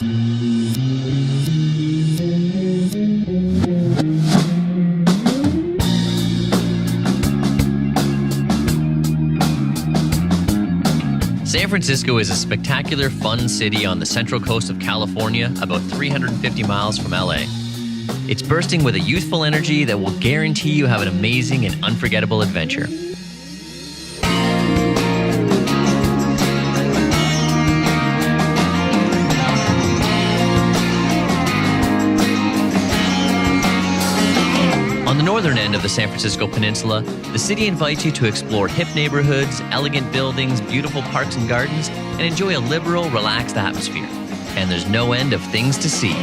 San Francisco is a spectacular, fun city on the central coast of California, about 350 miles from LA. It's bursting with a youthful energy that will guarantee you have an amazing and unforgettable adventure. On the northern end of the San Francisco Peninsula, the city invites you to explore hip neighborhoods, elegant buildings, beautiful parks and gardens, and enjoy a liberal, relaxed atmosphere. And there's no end of things to see.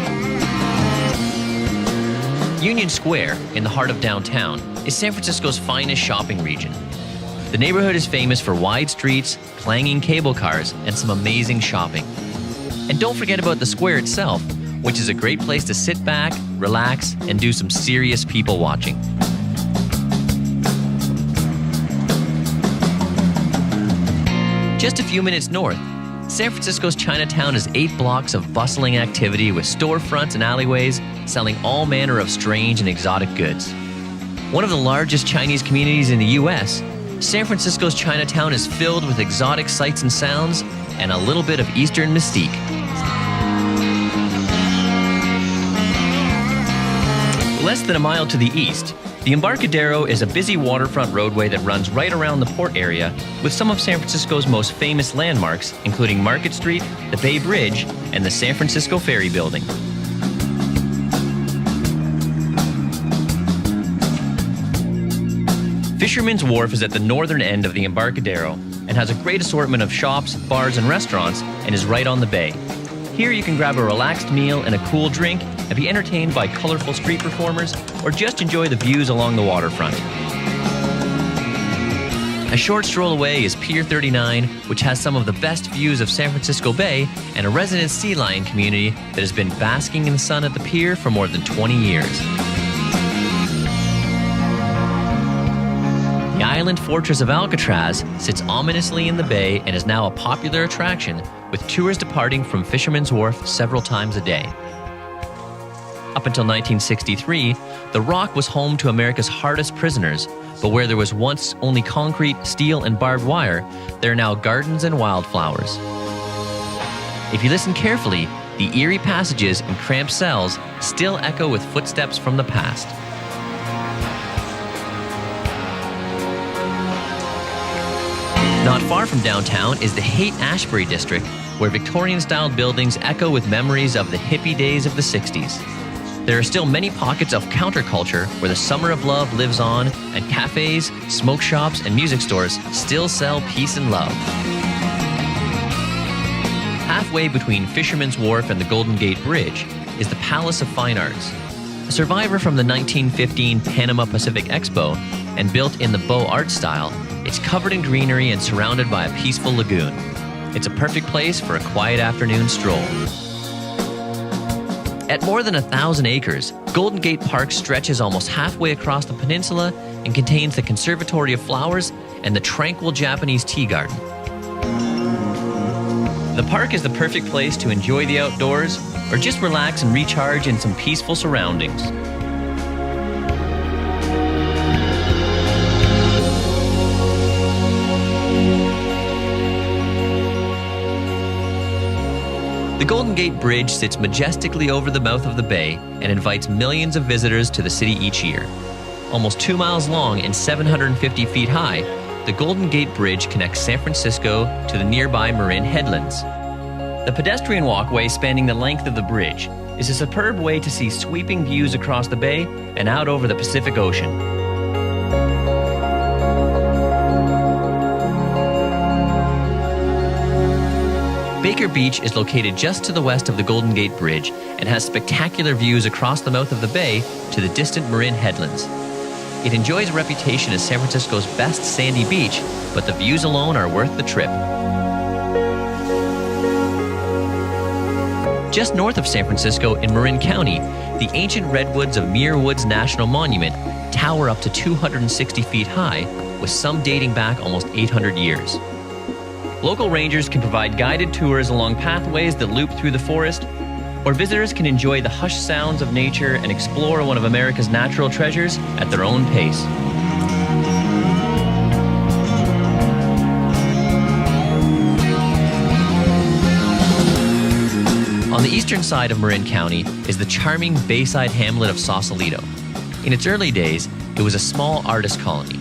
Union Square, in the heart of downtown, is San Francisco's finest shopping region. The neighborhood is famous for wide streets, clanging cable cars, and some amazing shopping. And don't forget about the square itself, which is a great place to sit back, relax, and do some serious people watching. Just a few minutes north, San Francisco's Chinatown is 8 blocks of bustling activity with storefronts and alleyways selling all manner of strange and exotic goods. One of the largest Chinese communities in the U.S., San Francisco's Chinatown is filled with exotic sights and sounds and a little bit of Eastern mystique. Less than a mile to the east, the Embarcadero is a busy waterfront roadway that runs right around the port area with some of San Francisco's most famous landmarks, including Market Street, the Bay Bridge, and the San Francisco Ferry Building. Fisherman's Wharf is at the northern end of the Embarcadero and has a great assortment of shops, bars, and restaurants and is right on the bay. Here you can grab a relaxed meal and a cool drink and be entertained by colorful street performers or just enjoy the views along the waterfront. A short stroll away is Pier 39, which has some of the best views of San Francisco Bay and a resident sea lion community that has been basking in the sun at the pier for more than 20 years. The island fortress of Alcatraz sits ominously in the bay and is now a popular attraction, with tours departing from Fisherman's Wharf several times a day. Up until 1963, the Rock was home to America's hardest prisoners, but where there was once only concrete, steel, and barbed wire, there are now gardens and wildflowers. If you listen carefully, the eerie passages and cramped cells still echo with footsteps from the past. Not far from downtown is the Haight-Ashbury district, where Victorian-style buildings echo with memories of the hippie days of the 60s. There are still many pockets of counterculture where the summer of love lives on, and cafes, smoke shops, and music stores still sell peace and love. Halfway between Fisherman's Wharf and the Golden Gate Bridge is the Palace of Fine Arts. A survivor from the 1915 Panama Pacific Expo and built in the Beaux Arts style, it's covered in greenery and surrounded by a peaceful lagoon. It's a perfect place for a quiet afternoon stroll. At more than 1,000 acres, Golden Gate Park stretches almost halfway across the peninsula and contains the Conservatory of Flowers and the tranquil Japanese tea garden. The park is the perfect place to enjoy the outdoors or just relax and recharge in some peaceful surroundings. The Golden Gate Bridge sits majestically over the mouth of the bay and invites millions of visitors to the city each year. Almost 2 miles long and 750 feet high, the Golden Gate Bridge connects San Francisco to the nearby Marin headlands. The pedestrian walkway spanning the length of the bridge is a superb way to see sweeping views across the bay and out over the Pacific Ocean. Baker Beach is located just to the west of the Golden Gate Bridge and has spectacular views across the mouth of the bay to the distant Marin headlands. It enjoys a reputation as San Francisco's best sandy beach, but the views alone are worth the trip. Just north of San Francisco in Marin County, the ancient redwoods of Muir Woods National Monument tower up to 260 feet high, with some dating back almost 800 years. Local rangers can provide guided tours along pathways that loop through the forest, or visitors can enjoy the hushed sounds of nature and explore one of America's natural treasures at their own pace. On the eastern side of Marin County is the charming bayside hamlet of Sausalito. In its early days, it was a small artist colony,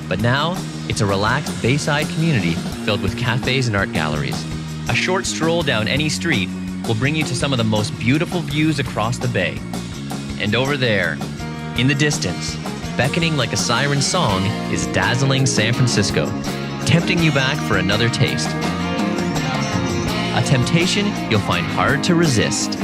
but now it's a relaxed bayside community filled with cafes and art galleries. A short stroll down any street will bring you to some of the most beautiful views across the bay. And over there, in the distance, beckoning like a siren song, is dazzling San Francisco, tempting you back for another taste. A temptation you'll find hard to resist.